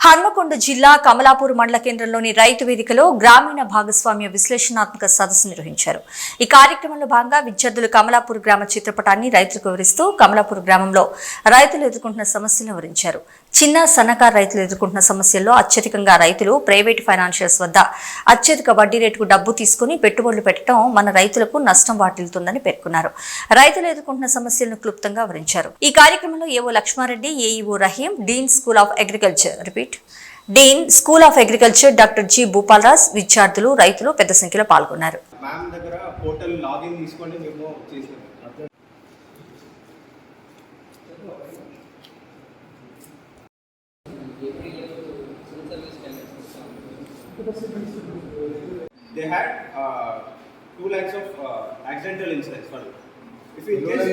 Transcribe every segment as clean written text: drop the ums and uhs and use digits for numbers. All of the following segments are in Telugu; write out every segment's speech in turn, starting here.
హన్మకొండ జిల్లా కమలాపూర్ మండల కేంద్రంలోని రైతు వేదికలో గ్రామీణ భాగస్వామ్య విశ్లేషణాత్మక సదస్సు నిర్వహించారు. ఈ కార్యక్రమంలో భాగంగా విద్యార్థులు కమలాపూర్ గ్రామ చిత్రపటాన్ని రైతులకు వివరిస్తూ కమలాపూర్ గ్రామంలో రైతులు ఎదుర్కొంటున్న సమస్యలను వివరించారు. చిన్న సన్నకారు రైతులు ఎదుర్కొంటున్న సమస్యల్లో అత్యధికంగా రైతులు ప్రైవేట్ ఫైనాన్షియర్స్ వద్ద అత్యధిక వడ్డీ రేటుకు డబ్బు తీసుకుని పెట్టుబడులు పెట్టడం మన రైతులకు నష్టం వాటిల్తుందని పేర్కొన్నారు. రైతులు ఎదుర్కొంటున్న సమస్యలను క్లుప్తంగా వివరించారు. ఈ కార్యక్రమంలో AO Lakshmareddy, AEO Rahim, dean school of agriculture dean school of agriculture doctor G Bhupalaraj, విద్యార్థులు, రైతులు పెద్ద సంఖ్యలో పాల్గొన్నారు. They had 2 lakhs of accidental incidents. If in case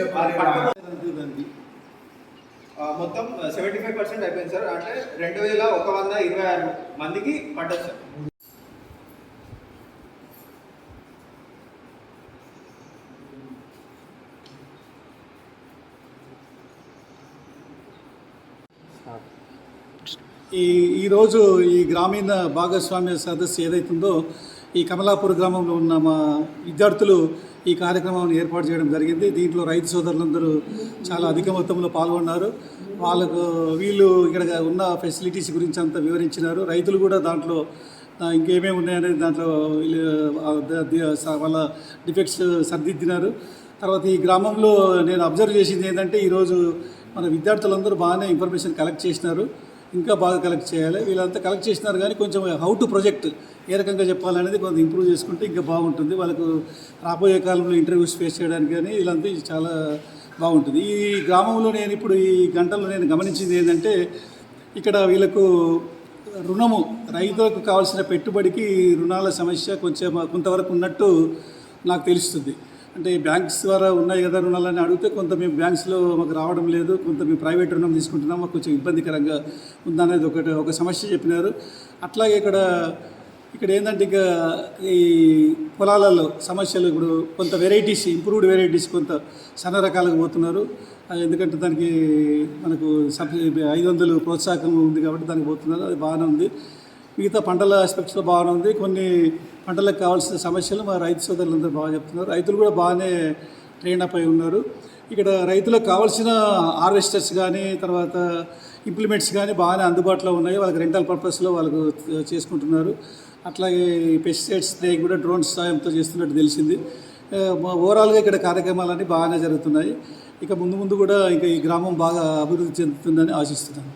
మొత్తం 75% అయిపోయింది సార్. అంటే 2126 మందికి పడ్డది సార్. ఈరోజు ఈ గ్రామీణ భాగస్వామ్య సదస్సు ఏదైతుందో ఈ కమలాపూర్ గ్రామంలో ఉన్న మా విద్యార్థులు ఈ కార్యక్రమాన్ని ఏర్పాటు చేయడం జరిగింది. దీంట్లో రైతు సోదరులందరూ చాలా అధిక మొత్తంలో పాల్గొన్నారు. వీళ్ళు ఇక్కడ ఉన్న ఫెసిలిటీస్ గురించి అంతా వివరించినారు. రైతులు కూడా దాంట్లో ఇంకేమేమి ఉన్నాయనేది దాంట్లో వాళ్ళ డిఫెక్ట్స్ సరిదిద్దినారు. తర్వాత ఈ గ్రామంలో నేను అబ్జర్వ్ చేసింది ఏంటంటే ఈరోజు మన విద్యార్థులందరూ బాగానే ఇన్ఫర్మేషన్ కలెక్ట్ చేసినారు. ఇంకా బాగా కలెక్ట్ చేయాలి. వీళ్ళంతా కలెక్ట్ చేసినారు కానీ కొంచెం హౌ టు ప్రొజెక్ట్ ఏ రకంగా చెప్పాలనేది కొంత ఇంప్రూవ్ చేసుకుంటే ఇంకా బాగుంటుంది. వాళ్ళకు రాబోయే కాలంలో ఇంటర్వ్యూస్ ఫేస్ చేయడానికి కానీ వీళ్ళంతా చాలా బాగుంటుంది. ఈ గ్రామంలో నేను ఇప్పుడు ఈ గంటల్లో నేను గమనించింది ఏంటంటే ఇక్కడ వీళ్ళకు రుణము, రైతులకు కావాల్సిన పెట్టుబడికి రుణాల సమస్య కొంతవరకు ఉన్నట్టు నాకు తెలుస్తుంది. అంటే బ్యాంక్స్ ద్వారా ఉన్నాయి కదా రుణాలని అడిగితే కొంత మేము బ్యాంక్స్లో మాకు రావడం లేదు, కొంత మేము ప్రైవేట్ రుణం తీసుకుంటున్నాం, మాకు కొంచెం ఇబ్బందికరంగా ఉందనేది ఒక సమస్య చెప్పినారు. అట్లాగే ఇక్కడ ఏంటంటే ఇక ఈ పొలాలలో సమస్యలు ఇప్పుడు కొంత వెరైటీస్, ఇంప్రూవ్డ్ వెరైటీస్ కొంత సన్న రకాలకు పోతున్నారు. ఎందుకంటే దానికి మనకు 500 ప్రోత్సాహం ఉంది కాబట్టి దానికి పోతున్నారు. అది బాగానే ఉంది. మిగతా పంటల ఆస్పెక్ట్స్లో బాగానే ఉంది. కొన్ని పంటలకు కావాల్సిన సమస్యలు మా రైతు సోదరులందరూ బాగా చెప్తున్నారు. రైతులు కూడా బాగానే ట్రైన్ అప్ అయి ఉన్నారు. ఇక్కడ రైతులకు కావాల్సిన హార్వెస్టర్స్ కానీ తర్వాత ఇంప్లిమెంట్స్ కానీ బాగానే అందుబాటులో ఉన్నాయి. వాళ్ళకి రెంటల్ పర్పస్లో వాళ్ళకు చేసుకుంటున్నారు. అట్లాగే పెస్టిసైడ్స్ స్ప్రే కూడా డ్రోన్స్ సాయంతో చేస్తున్నట్టు తెలిసింది. ఓవరాల్గా ఇక్కడ కార్యక్రమాలన్నీ బాగానే జరుగుతున్నాయి. ఇక ముందు కూడా ఇంకా ఈ గ్రామం బాగా అభివృద్ధి చెందుతుందని ఆశిస్తున్నాను.